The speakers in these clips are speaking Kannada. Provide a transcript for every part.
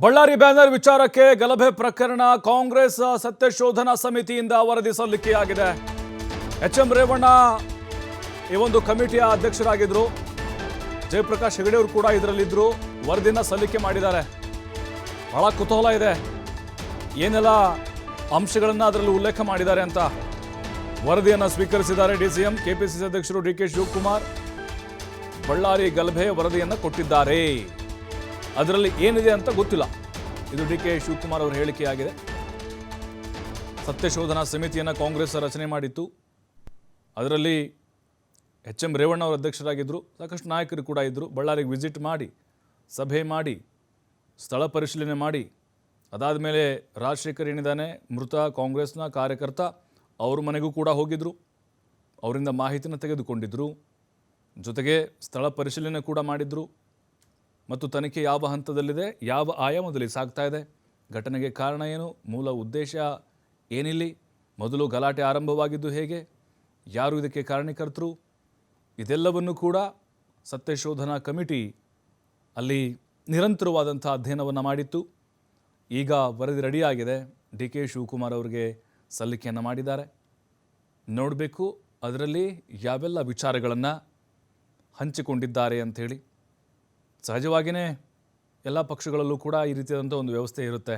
ಬಳ್ಳಾರಿ ಬ್ಯಾನರ್ ವಿಚಾರಕ್ಕೆ ಗಲಭೆ ಪ್ರಕರಣ ಕಾಂಗ್ರೆಸ್ ಸತ್ಯಶೋಧನಾ ಸಮಿತಿಯಿಂದ ವರದಿ ಸಲ್ಲಿಕೆಯಾಗಿದೆ. ಎಚ್.ಎಂ. ರೇವಣ್ಣ ಈ ಒಂದು ಕಮಿಟಿಯ ಅಧ್ಯಕ್ಷರಾಗಿದ್ದರು. ಜಯಪ್ರಕಾಶ್ ಹೆಗಡೆ ಅವರು ಕೂಡ ಇದರಲ್ಲಿದ್ದರು. ವರದಿನ ಸಲ್ಲಿಕೆ ಮಾಡಿದ್ದಾರೆ. ಬಹಳ ಕುತೂಹಲ ಇದೆ, ಏನೆಲ್ಲ ಅಂಶಗಳನ್ನು ಅದರಲ್ಲಿ ಉಲ್ಲೇಖ ಮಾಡಿದ್ದಾರೆ ಅಂತ. ವರದಿಯನ್ನು ಸ್ವೀಕರಿಸಿದ್ದಾರೆ ಡಿಸಿಎಂ. ಕೆಪಿಸಿಸಿ ಅಧ್ಯಕ್ಷರು ಡಿ.ಕೆ. ಶಿವಕುಮಾರ್ ಬಳ್ಳಾರಿ ಗಲಭೆ ವರದಿಯನ್ನು ಕೊಟ್ಟಿದ್ದಾರೆ. ಅದರಲ್ಲಿ ಏನಿದೆ ಅಂತ ಗೊತ್ತಿಲ್ಲ. ಇದು ಡಿ.ಕೆ. ಶಿವಕುಮಾರ್ ಅವರ ಹೇಳಿಕೆಯಾಗಿದೆ. ಸತ್ಯಶೋಧನಾ ಸಮಿತಿಯನ್ನು ಕಾಂಗ್ರೆಸ್ ರಚನೆ ಮಾಡಿತ್ತು. ಅದರಲ್ಲಿ ಎಚ್.ಎಂ. ರೇವಣ್ಣ ಅವರು ಅಧ್ಯಕ್ಷರಾಗಿದ್ದರು. ಸಾಕಷ್ಟು ನಾಯಕರು ಕೂಡ ಇದ್ದರು. ಬಳ್ಳಾರಿಗೆ ವಿಸಿಟ್ ಮಾಡಿ, ಸಭೆ ಮಾಡಿ, ಸ್ಥಳ ಪರಿಶೀಲನೆ ಮಾಡಿ, ಅದಾದ ಮೇಲೆ ರಾಜಶೇಖರ್ ಏನಿದ್ದಾನೆ ಮೃತ ಕಾಂಗ್ರೆಸ್ನ ಕಾರ್ಯಕರ್ತ, ಅವ್ರ ಮನೆಗೂ ಕೂಡ ಹೋಗಿದ್ದರು. ಅವರಿಂದ ಮಾಹಿತಿನ ತೆಗೆದುಕೊಂಡಿದ್ದರು. ಜೊತೆಗೆ ಸ್ಥಳ ಪರಿಶೀಲನೆ ಕೂಡ ಮಾಡಿದ್ರು. ಮತ್ತು ತನಿಖೆ ಯಾವ ಹಂತದಲ್ಲಿದೆ, ಯಾವ ಆಯಾಮದಲ್ಲಿ ಸಾಗ್ತಾ ಇದೆ, ಘಟನೆಗೆ ಕಾರಣ ಏನು, ಮೂಲ ಉದ್ದೇಶ ಏನಿಲ್ಲಿ, ಮೊದಲು ಗಲಾಟೆ ಆರಂಭವಾಗಿದ್ದು ಹೇಗೆ, ಯಾರು ಇದಕ್ಕೆ ಕಾರಣಕರ್ತರು, ಇದೆಲ್ಲವನ್ನು ಕೂಡ ಸತ್ಯಶೋಧನಾ ಕಮಿಟಿ ಅಲ್ಲಿ ನಿರಂತರವಾದಂಥ ಅಧ್ಯಯನವನ್ನು ಮಾಡಿತ್ತು. ಈಗ ವರದಿ ರೆಡಿಯಾಗಿದೆ. ಡಿ.ಕೆ. ಶಿವಕುಮಾರ್ ಅವರಿಗೆ ಸಲ್ಲಿಕೆಯನ್ನು ಮಾಡಿದ್ದಾರೆ. ನೋಡಬೇಕು ಅದರಲ್ಲಿ ಯಾವೆಲ್ಲ ವಿಚಾರಗಳನ್ನು ಹಂಚಿಕೊಂಡಿದ್ದಾರೆ ಅಂಥೇಳಿ. ಸಹಜವಾಗಿಯೇ ಎಲ್ಲ ಪಕ್ಷಗಳಲ್ಲೂ ಕೂಡ ಈ ರೀತಿಯಾದಂಥ ಒಂದು ವ್ಯವಸ್ಥೆ ಇರುತ್ತೆ.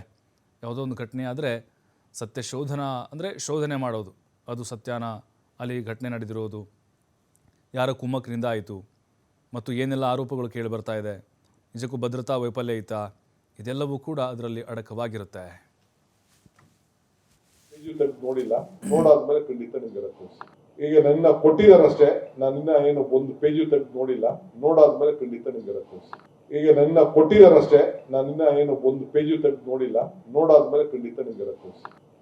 ಯಾವುದೋ ಒಂದು ಘಟನೆ ಆದರೆ ಸತ್ಯಶೋಧನಾ ಅಂದರೆ ಶೋಧನೆ ಮಾಡೋದು, ಅದು ಸತ್ಯಾನ, ಅಲ್ಲಿ ಘಟನೆ ನಡೆದಿರೋದು ಯಾರ ಕುಮ್ಮಕ್ಕಿನಿಂದ ಆಯಿತು, ಮತ್ತು ಏನೆಲ್ಲ ಆರೋಪಗಳು ಕೇಳಿ ಬರ್ತಾ ಇದೆ, ನಿಜಕ್ಕೂ ಭದ್ರತಾ ವೈಫಲ್ಯ ಇತ್ತಾ, ಇದೆಲ್ಲವೂ ಕೂಡ ಅದರಲ್ಲಿ ಅಡಕವಾಗಿರುತ್ತೆ. ನೋಡಿಲ್ಲ, ನೋಡಾದ್ಮೇಲೆ ಖಂಡಿತ ನಿಮ್ಗೆ ಈಗ ನನ್ನ ಕೊಟ್ಟಿದ್ದಾರಷ್ಟೇ, ನಾನು ಇನ್ನ ಏನು ಒಂದು ಪೇಜು ತೆಗೆದು ನೋಡಿಲ್ಲ, ನೋಡಾದ್ಮೇಲೆ ಖಂಡಿತ ನಿಮ್ಗೆ ಈಗ ನನ್ನ ಕೊಟ್ಟಿದ್ದಾರಷ್ಟೇ, ನಾನು ಇನ್ನ ಏನು ಒಂದು ಪೇಜು ತೆಗೆದು ನೋಡಿಲ್ಲ, ನೋಡಾದ್ಮೇಲೆ ಖಂಡಿತ ನಿಮ್ಗೆ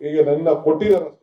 ಈಗ ನನ್ನ ಕೊಟ್ಟಿದ್ದಾರಷ್ಟೇ.